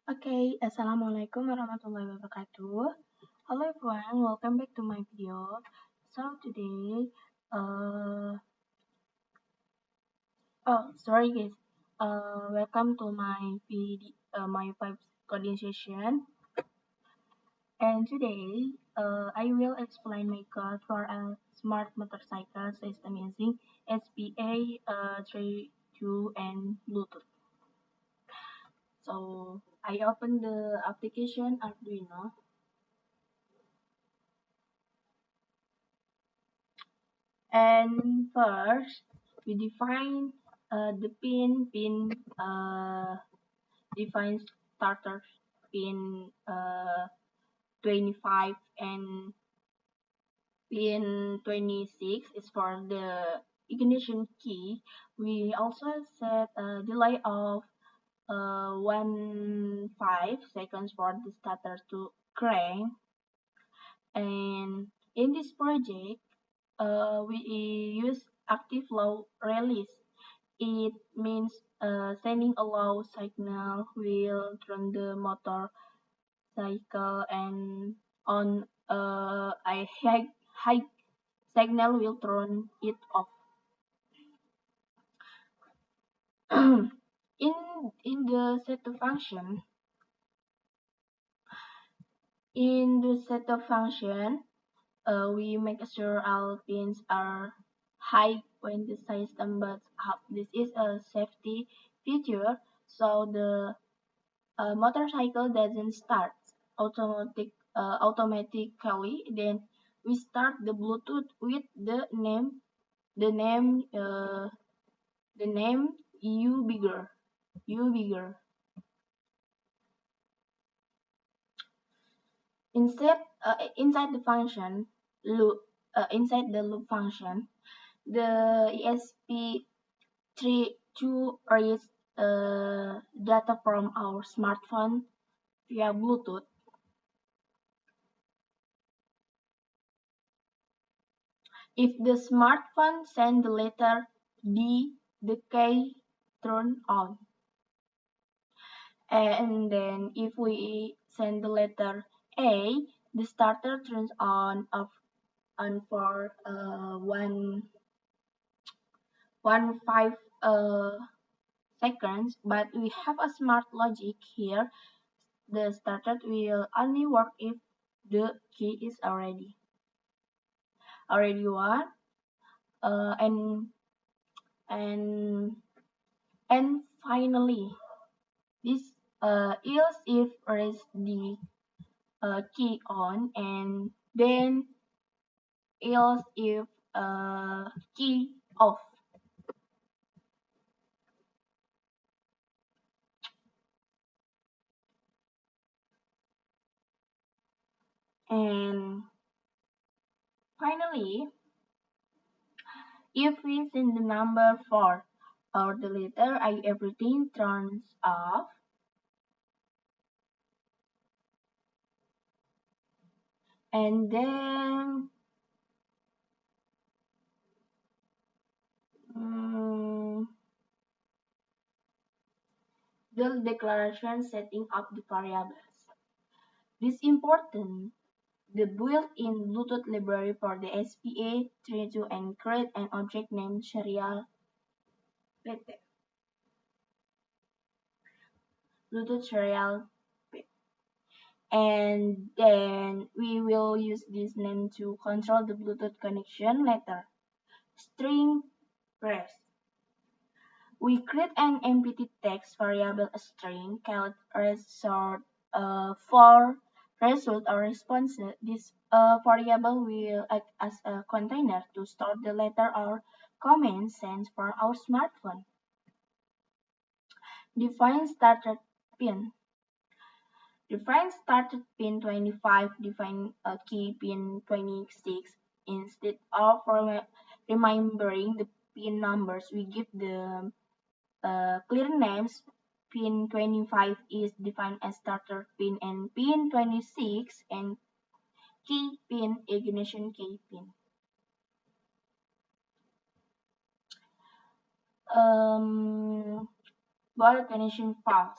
Okay, Assalamualaikum warahmatullahi wabarakatuh. Hello everyone, welcome back to my video. So today, uh, sorry guys, welcome to my my five coding session. And today, I will explain my code for a smart motorcycle system using SPA 32 and Bluetooth. So I open the application Arduino. And first, we define the defines starter pin 25 and pin 26 is for the ignition key. We also set a delay of 1 5 seconds for the starter to crank. And in this project, we use active low release. It means sending a low signal will turn the motorcycle and on a high signal will turn it off. in the setup function, in the setup function, we make sure all pins are high when the system boots up. This is a safety feature, so the motorcycle doesn't start automatically. Then we start the Bluetooth with the name uh, the name U bigger. Inside the function loop inside the loop function, the ESP32 reads data from our smartphone via Bluetooth. If the smartphone sends the letter D, the key turn on. And then if we send the letter A, the starter turns on for 1 5 seconds. But we have a smart logic here. The starter will only work if the key is already on. Uh, and and and finally, this else if press the key on, and then else if key off. And finally, if we send the number 4 or the letter I, everything turns off. And then the declaration setting up the variables. This important. The built-in Bluetooth library for the SPA32 and create an object named serial PT. Bluetooth serial PT. And then we will use this name to control the Bluetooth connection later. String press. We create an empty text variable string called result for result or response. This variable will act as a container to store the letter or comment sent from our smartphone. Define starter pin. Define starter pin 25. Define key pin 26. Instead of remembering the pin numbers, we give the clear names. Pin 25 is defined as starter pin, and pin 26 and key pin, ignition key pin. Ball connection fast.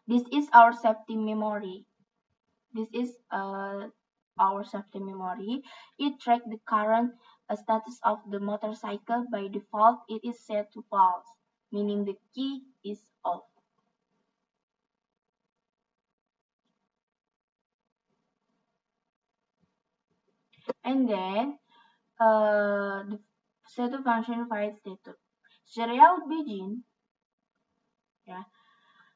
This is our safety memory. This is our safety memory. It tracks the current status of the motorcycle. By default, it is set to false, meaning the key is off. And then the set to function file status. Serial begin. Yeah.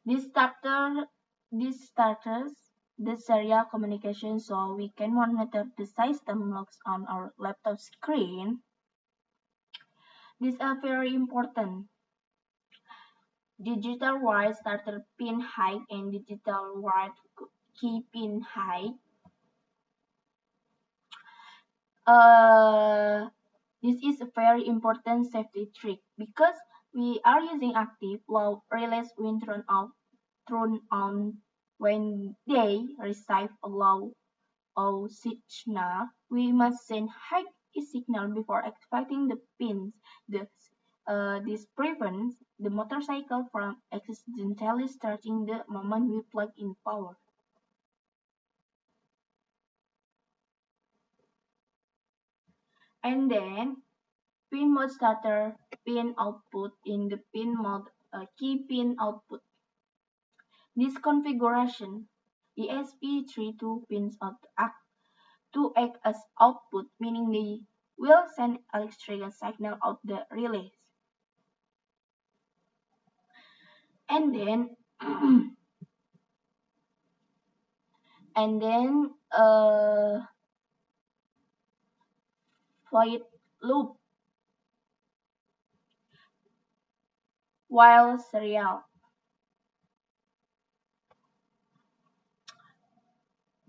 This starter this starters the serial communication so we can monitor the system logs on our laptop screen. These are very important. Digital write starter pin height and digital write key pin height. Uh, this is a very important safety trick because we are using active low release when thrown on when they receive a low or signal. We must send high signal before activating the pins. This prevents the motorcycle from accidentally starting the moment we plug in power. And then pin mode starter, pin output in the pin mode key pin output. This configuration, ESP32 pins act to act as output, meaning they will send electrical signal out the relays. And then and then void loop while serial.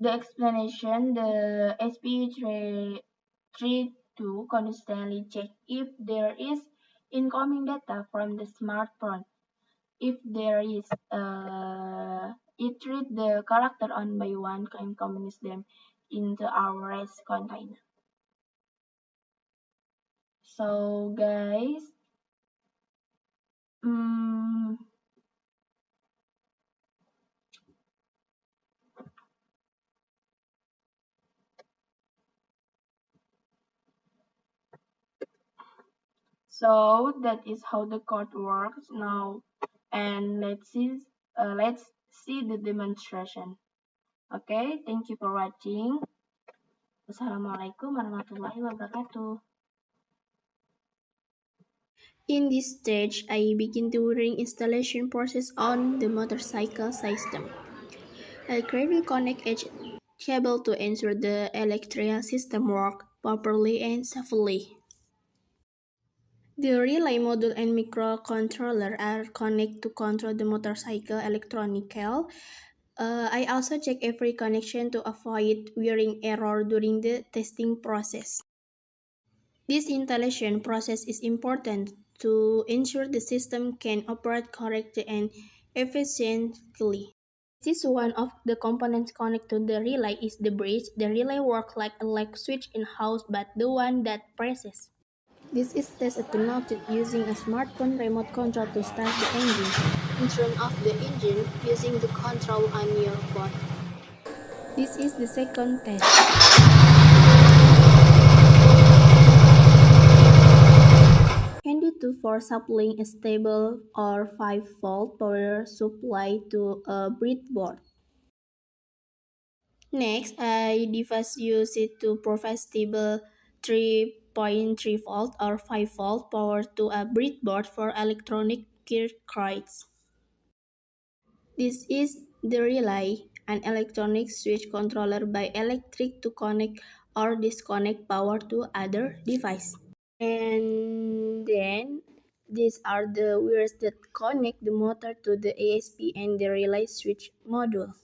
The explanation, the SP32 constantly check if there is incoming data from the smartphone. If there is, it read the character on by one and commits them into our REST container. So guys, mm, so that is how the code works now, and let's see the demonstration. Okay, thank you for watching. Wassalamualaikum warahmatullahi wabarakatuh. In this stage, I begin the wiring installation process on the motorcycle system. I create connect each cable to ensure the electrical system works properly and safely. The relay module and microcontroller are connected to control the motorcycle electronical. I also check every connection to avoid wiring error during the testing process. This installation process is important to ensure the system can operate correctly and efficiently. This is one of the components connected to the relay is the bridge. The relay works like a light switch in-house but the one that presses. This is tested to note using a smartphone remote control to start the engine and turn off the engine using the control on your phone. This is the second test. Handy 2 for supplying a stable or 5-volt power supply to a breadboard. Next, I device use it to provide stable 3.3 volt or 5 volt power to a breadboard for electronic circuits. This is the relay, an electronic switch controller by electric to connect or disconnect power to other device. And then these are the wires that connect the motor to the ASP and the relay switch module.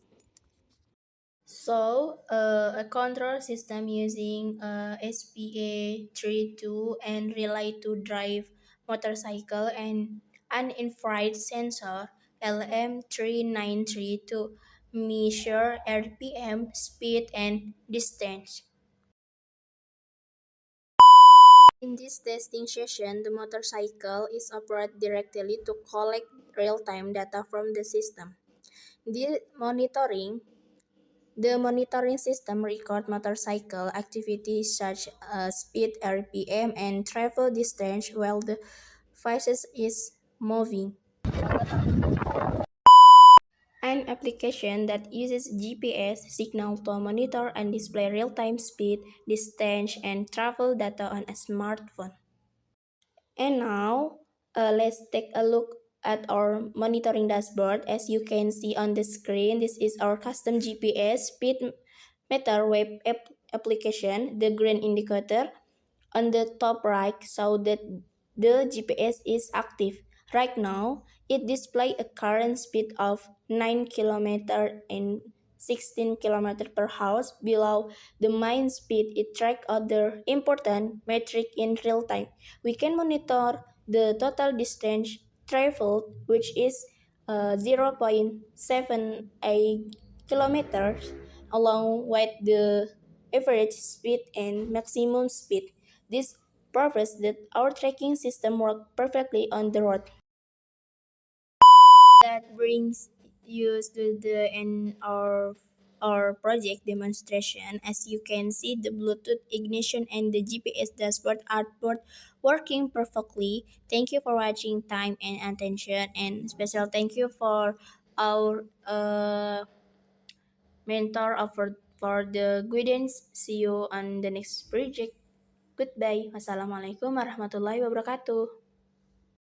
So, a control system using SPA32 and relay to drive motorcycle and an infrared sensor LM393 to measure RPM, speed, and distance. In this testing session, the motorcycle is operated directly to collect real-time data from the system. The monitoring system record motorcycle activities such as speed, RPM, and travel distance while the vehicle is moving. An application that uses GPS signal to monitor and display real-time speed, distance, and travel data on a smartphone. And now, let's take a look at our monitoring dashboard. As you can see on the screen, this is our custom GPS speed meter web application. The green indicator on the top right show that the GPS is active. Right now, it displays a current speed of 9 km and 16 km per hour. Below the main speed, it tracks other important metric in real time. We can monitor the total distance traveled, which is 0.78 kilometers, along with the average speed and maximum speed. This proves that our tracking system works perfectly on the road. That brings you to the end of our project demonstration. As you can see, the Bluetooth ignition and the GPS dashboard are both working perfectly. Thank you for watching time and attention, and special thank you for our mentor for the guidance. See you on the next project. Goodbye. Wassalamualaikum warahmatullahi wabarakatuh.